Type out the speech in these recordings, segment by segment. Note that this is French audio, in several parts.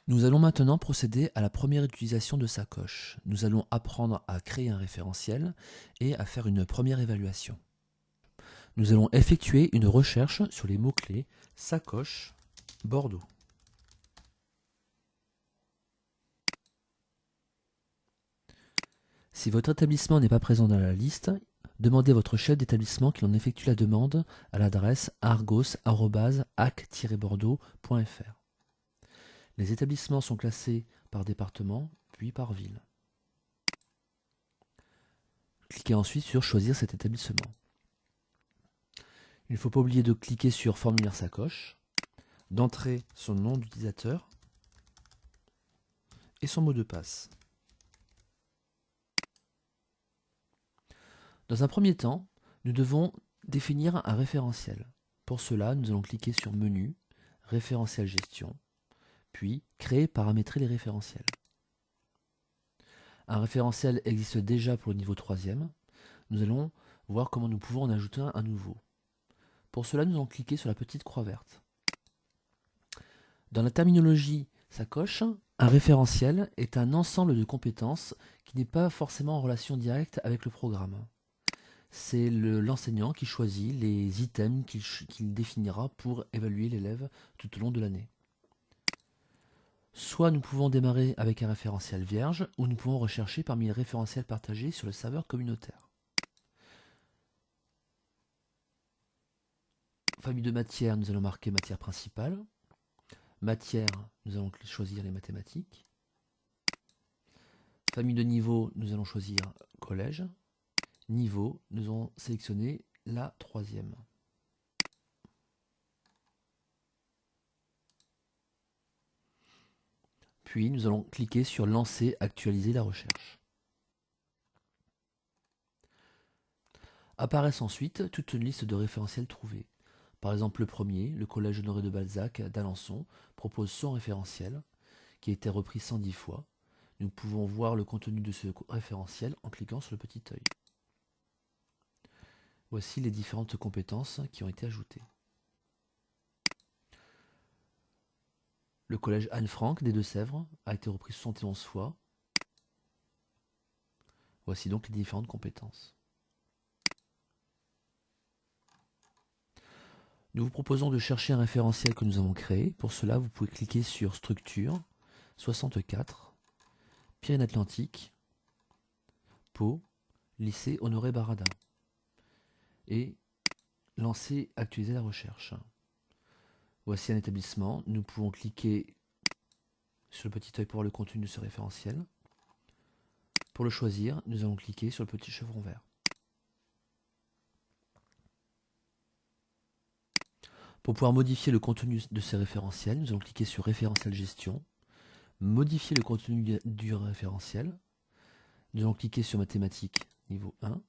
Nous allons maintenant procéder à la première utilisation de sacoche. Nous allons apprendre à créer un référentiel et à faire une première évaluation. Nous allons effectuer une recherche sur les mots-clés sacoche Bordeaux. Si votre établissement n'est pas présent dans la liste, demandez à votre chef d'établissement qu'il en effectue la demande à l'adresse argos@ac-bordeaux.fr. Les établissements sont classés par département, puis par ville. Cliquez ensuite sur Choisir cet établissement. Il ne faut pas oublier de cliquer sur Formulaire sacoche, d'entrer son nom d'utilisateur et son mot de passe. Dans un premier temps, nous devons définir un référentiel. Pour cela, nous allons cliquer sur Menu, Référentiel gestion, puis Créer, paramétrer les référentiels. Un référentiel existe déjà pour le niveau 3e. Nous allons voir comment nous pouvons en ajouter un nouveau. Pour cela, nous allons cliquer sur la petite croix verte. Dans la terminologie sacoche, un référentiel est un ensemble de compétences qui n'est pas forcément en relation directe avec le programme. C'est l'enseignant qui choisit les items qu'il définira pour évaluer l'élève tout au long de l'année. Soit nous pouvons démarrer avec un référentiel vierge, ou nous pouvons rechercher parmi les référentiels partagés sur le serveur communautaire. Famille de matière, nous allons marquer matière principale. Matière, nous allons choisir les mathématiques. Famille de niveau, nous allons choisir collège. Niveau, nous allons sélectionner la 3e. Puis nous allons cliquer sur Lancer, actualiser la recherche. Apparaissent ensuite toute une liste de référentiels trouvés. Par exemple, le premier, le collège Honoré de Balzac d'Alençon, propose son référentiel, qui a été repris 110 fois. Nous pouvons voir le contenu de ce référentiel en cliquant sur le petit œil. Voici les différentes compétences qui ont été ajoutées. Le collège Anne-Franck des Deux-Sèvres a été repris 71 fois. Voici donc les différentes compétences. Nous vous proposons de chercher un référentiel que nous avons créé. Pour cela, vous pouvez cliquer sur Structure, 64, Pyrénées-Atlantiques, Pau, lycée Honoré Baradin. Et lancer, actualiser la recherche. Voici un établissement. Nous pouvons cliquer sur le petit œil pour voir le contenu de ce référentiel. Pour le choisir, nous allons cliquer sur le petit chevron vert. Pour pouvoir modifier le contenu de ces référentiels, nous allons cliquer sur Référentiel gestion, modifier le contenu du référentiel. Nous allons cliquer sur Mathématiques niveau 1.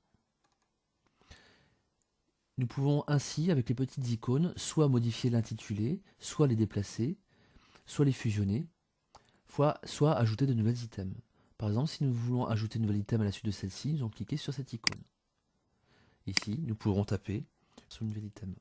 Nous pouvons ainsi, avec les petites icônes, soit modifier l'intitulé, soit les déplacer, soit les fusionner, soit ajouter de nouvelles items. Par exemple, si nous voulons ajouter de nouvel item à la suite de celle-ci, nous allons cliquer sur cette icône. Ici, nous pourrons taper sur un nouvel item.